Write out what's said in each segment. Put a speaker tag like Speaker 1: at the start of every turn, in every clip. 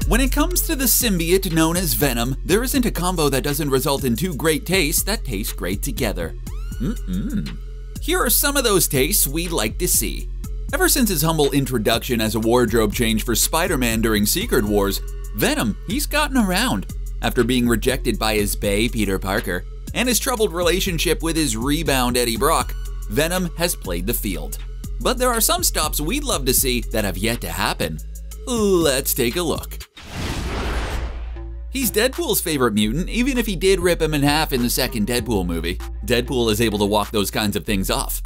Speaker 1: When it comes to the symbiote known as Venom, there isn't a combo that doesn't result in two great tastes that taste great together. Here are some of those tastes we'd like to see. Ever since his humble introduction as a wardrobe change for Spider-Man during Secret Wars, Venom, he's gotten around. After being rejected by his bae, Peter Parker, and his troubled relationship with his rebound, Eddie Brock, Venom has played the field. But there are some stops we'd love to see that have yet to happen. Let's take a look. He's Deadpool's favorite mutant, even if he did rip him in half in the second Deadpool movie. Deadpool is able to walk those kinds of things off,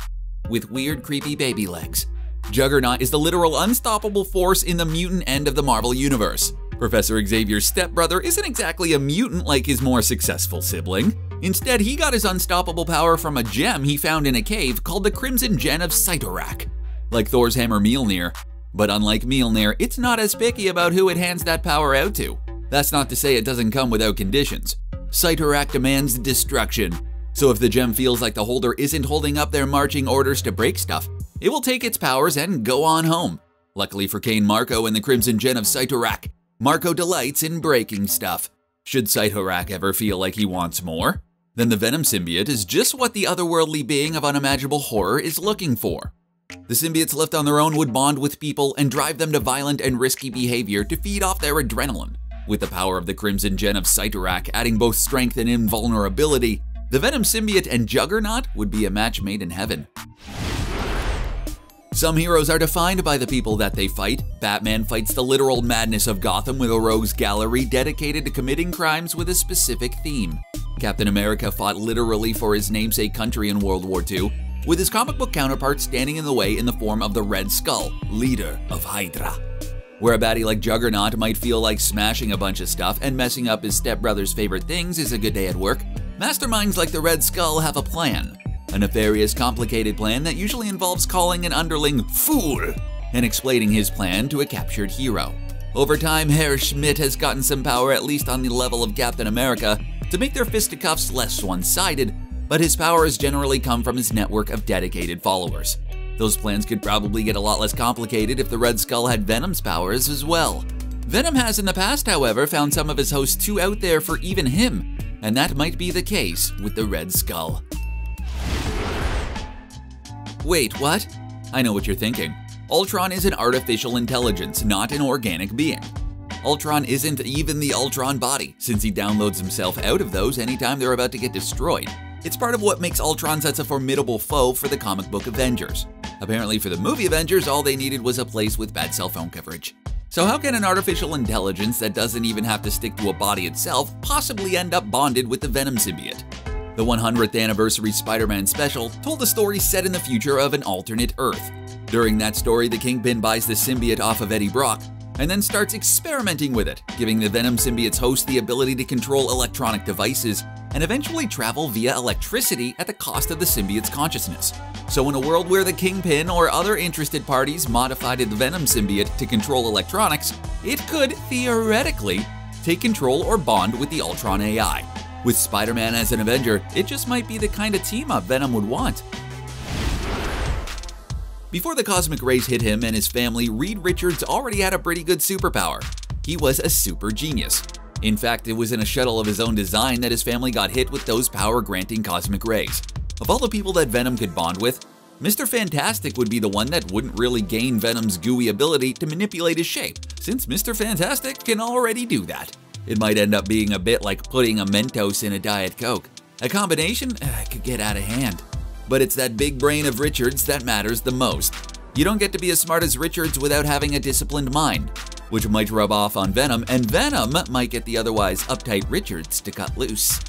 Speaker 1: with weird, creepy baby legs. Juggernaut is the literal unstoppable force in the mutant end of the Marvel Universe. Professor Xavier's stepbrother isn't exactly a mutant like his more successful sibling. Instead, he got his unstoppable power from a gem he found in a cave called the Crimson Gem of Cyttorak. Like Thor's hammer Mjolnir. But unlike Mjolnir, it's not as picky about who it hands that power out to. That's not to say it doesn't come without conditions. Cyttorak demands destruction. So if the gem feels like the holder isn't holding up their marching orders to break stuff, it will take its powers and go on home. Luckily for Kane Marco and the Crimson Gem of Cyttorak, Marco delights in breaking stuff. Should Cyttorak ever feel like he wants more, then the Venom symbiote is just what the otherworldly being of unimaginable horror is looking for. The symbiotes left on their own would bond with people and drive them to violent and risky behavior to feed off their adrenaline. With the power of the Crimson Gem of Cyttorak adding both strength and invulnerability, the Venom symbiote and Juggernaut would be a match made in heaven. Some heroes are defined by the people that they fight. Batman fights the literal madness of Gotham with a rogues gallery dedicated to committing crimes with a specific theme. Captain America fought literally for his namesake country in World War II, with his comic book counterpart standing in the way in the form of the Red Skull, leader of Hydra. Where a baddie like Juggernaut might feel like smashing a bunch of stuff and messing up his stepbrother's favorite things is a good day at work, masterminds like the Red Skull have a plan. A nefarious, complicated plan that usually involves calling an underling fool and explaining his plan to a captured hero. Over time, Herr Schmidt has gotten some power, at least on the level of Captain America, to make their fisticuffs less one-sided, but his power has generally come from his network of dedicated followers. Those plans could probably get a lot less complicated if the Red Skull had Venom's powers as well. Venom has in the past, however, found some of his hosts too out there for even him, and that might be the case with the Red Skull. Wait, what? I know what you're thinking. Ultron is an artificial intelligence, not an organic being. Ultron isn't even the Ultron body, since he downloads himself out of those anytime they're about to get destroyed. It's part of what makes Ultron such a formidable foe for the comic book Avengers. Apparently for the movie Avengers, all they needed was a place with bad cell phone coverage. So how can an artificial intelligence that doesn't even have to stick to a body itself possibly end up bonded with the Venom symbiote? The 100th anniversary Spider-Man special told a story set in the future of an alternate Earth. During that story, the Kingpin buys the symbiote off of Eddie Brock and then starts experimenting with it, giving the Venom symbiote's host the ability to control electronic devices and eventually travel via electricity at the cost of the symbiote's consciousness. So in a world where the Kingpin or other interested parties modified the Venom symbiote to control electronics, it could, theoretically, take control or bond with the Ultron AI. With Spider-Man as an Avenger, it just might be the kind of team-up Venom would want. Before the cosmic rays hit him and his family, Reed Richards already had a pretty good superpower. He was a super genius. In fact, it was in a shuttle of his own design that his family got hit with those power-granting cosmic rays. Of all the people that Venom could bond with, Mr. Fantastic would be the one that wouldn't really gain Venom's gooey ability to manipulate his shape, since Mr. Fantastic can already do that. It might end up being a bit like putting a Mentos in a Diet Coke. A combination could get out of hand. But it's that big brain of Richards that matters the most. You don't get to be as smart as Richards without having a disciplined mind, which might rub off on Venom, and Venom might get the otherwise uptight Richards to cut loose.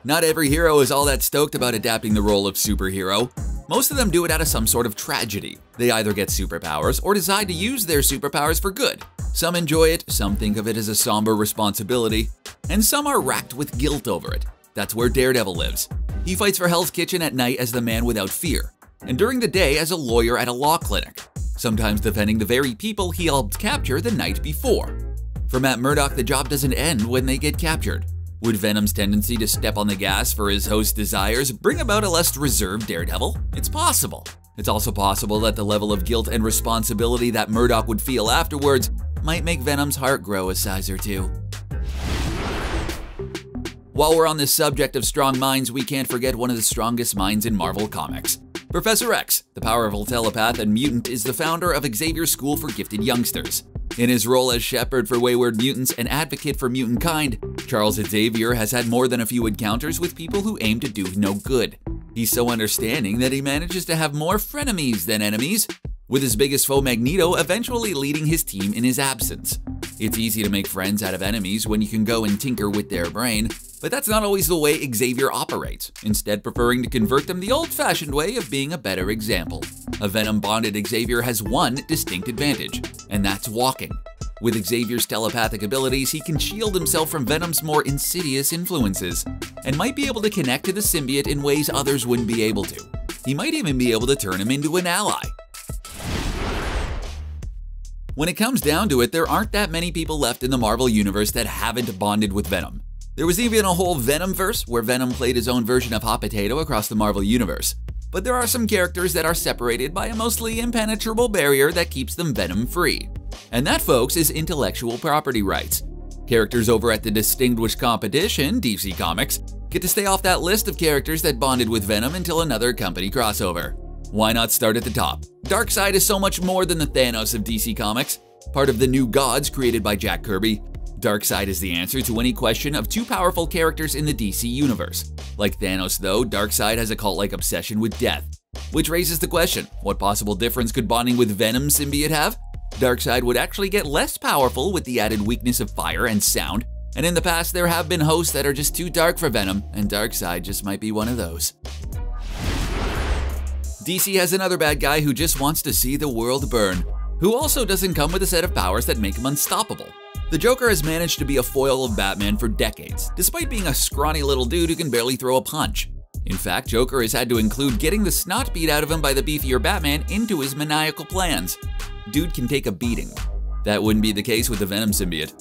Speaker 1: Not every hero is all that stoked about adapting the role of superhero. Most of them do it out of some sort of tragedy. They either get superpowers or decide to use their superpowers for good. Some enjoy it, some think of it as a somber responsibility, and some are racked with guilt over it. That's where Daredevil lives. He fights for Hell's Kitchen at night as the man without fear, and during the day as a lawyer at a law clinic, sometimes defending the very people he helped capture the night before. For Matt Murdock, the job doesn't end when they get captured. Would Venom's tendency to step on the gas for his host's desires bring about a less reserved Daredevil? It's possible. It's also possible that the level of guilt and responsibility that Murdock would feel afterwards might make Venom's heart grow a size or two. While we're on this subject of strong minds, we can't forget one of the strongest minds in Marvel Comics. Professor X, the powerful telepath and mutant, is the founder of Xavier's School for Gifted Youngsters. In his role as shepherd for wayward mutants and advocate for mutant kind, Charles Xavier has had more than a few encounters with people who aim to do no good. He's so understanding that he manages to have more frenemies than enemies, with his biggest foe Magneto eventually leading his team in his absence. It's easy to make friends out of enemies when you can go and tinker with their brain, but that's not always the way Xavier operates, instead preferring to convert them the old-fashioned way of being a better example. A Venom-bonded Xavier has one distinct advantage, and that's walking. With Xavier's telepathic abilities, he can shield himself from Venom's more insidious influences, and might be able to connect to the symbiote in ways others wouldn't be able to. He might even be able to turn him into an ally. When it comes down to it, there aren't that many people left in the Marvel Universe that haven't bonded with Venom. There was even a whole Venomverse where Venom played his own version of Hot Potato across the Marvel Universe. But there are some characters that are separated by a mostly impenetrable barrier that keeps them Venom-free. And that, folks, is intellectual property rights. Characters over at the distinguished competition, DC Comics, get to stay off that list of characters that bonded with Venom until another company crossover. Why not start at the top? Darkseid is so much more than the Thanos of DC Comics. Part of the New Gods created by Jack Kirby, Darkseid is the answer to any question of two powerful characters in the DC universe. Like Thanos though, Darkseid has a cult-like obsession with death. Which raises the question, what possible difference could bonding with Venom symbiote have? Darkseid would actually get less powerful with the added weakness of fire and sound, and in the past there have been hosts that are just too dark for Venom, and Darkseid just might be one of those. DC has another bad guy who just wants to see the world burn, who also doesn't come with a set of powers that make him unstoppable. The Joker has managed to be a foil of Batman for decades, despite being a scrawny little dude who can barely throw a punch. In fact, Joker has had to include getting the snot beat out of him by the beefier Batman into his maniacal plans. Dude can take a beating. That wouldn't be the case with the Venom symbiote.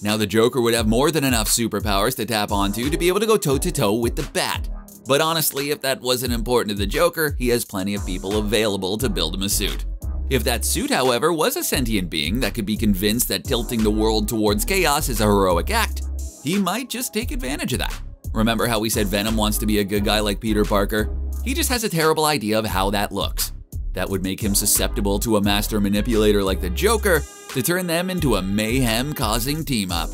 Speaker 1: Now the Joker would have more than enough superpowers to tap onto to be able to go toe-to-toe with the Bat. But honestly, if that wasn't important to the Joker, he has plenty of people available to build him a suit. If that suit, however, was a sentient being that could be convinced that tilting the world towards chaos is a heroic act, he might just take advantage of that. Remember how we said Venom wants to be a good guy like Peter Parker? He just has a terrible idea of how that looks. That would make him susceptible to a master manipulator like the Joker to turn them into a mayhem-causing team-up.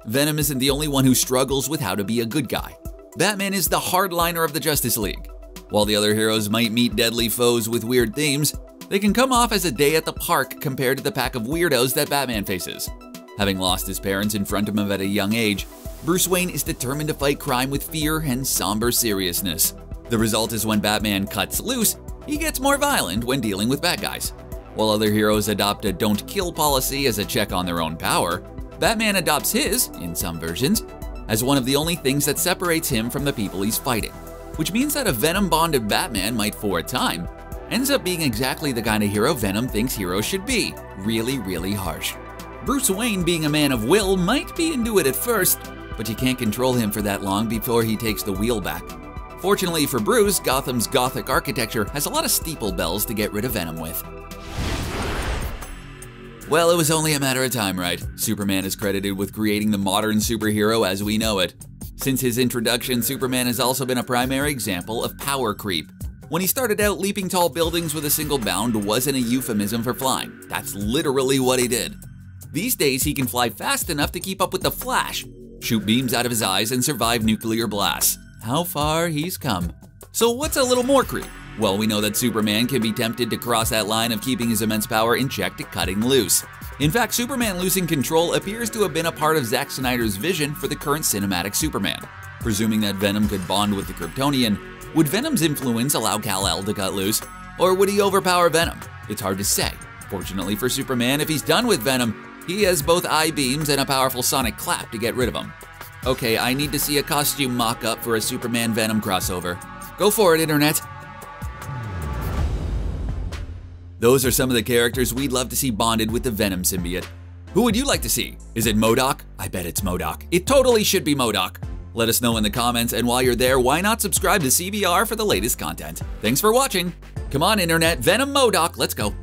Speaker 1: Venom isn't the only one who struggles with how to be a good guy. Batman is the hardliner of the Justice League. While the other heroes might meet deadly foes with weird themes, they can come off as a day at the park compared to the pack of weirdos that Batman faces. Having lost his parents in front of him at a young age, Bruce Wayne is determined to fight crime with fear and somber seriousness. The result is when Batman cuts loose, he gets more violent when dealing with bad guys. While other heroes adopt a don't kill policy as a check on their own power, Batman adopts his, in some versions, as one of the only things that separates him from the people he's fighting. Which means that a Venom-bonded Batman might, for a time, ends up being exactly the kind of hero Venom thinks heroes should be, really, really harsh. Bruce Wayne, being a man of will, might be into it at first, but you can't control him for that long before he takes the wheel back. Fortunately for Bruce, Gotham's Gothic architecture has a lot of steeple bells to get rid of Venom with. Well, it was only a matter of time, right? Superman is credited with creating the modern superhero as we know it. Since his introduction, Superman has also been a primary example of power creep. When he started out, leaping tall buildings with a single bound wasn't a euphemism for flying. That's literally what he did. These days, he can fly fast enough to keep up with the Flash, shoot beams out of his eyes, and survive nuclear blasts. How far he's come. So what's a little more creep? Well, we know that Superman can be tempted to cross that line of keeping his immense power in check to cutting loose. In fact, Superman losing control appears to have been a part of Zack Snyder's vision for the current cinematic Superman. Presuming that Venom could bond with the Kryptonian, would Venom's influence allow Kal-El to cut loose? Or would he overpower Venom? It's hard to say. Fortunately for Superman, if he's done with Venom, he has both eye beams and a powerful sonic clap to get rid of him. Okay, I need to see a costume mock-up for a Superman-Venom crossover. Go for it, Internet! Those are some of the characters we'd love to see bonded with the Venom symbiote. Who would you like to see? Is it MODOK? I bet it's MODOK. It totally should be MODOK. Let us know in the comments, and while you're there, why not subscribe to CBR for the latest content? Thanks for watching. Come on, Internet, Venom MODOK, let's go.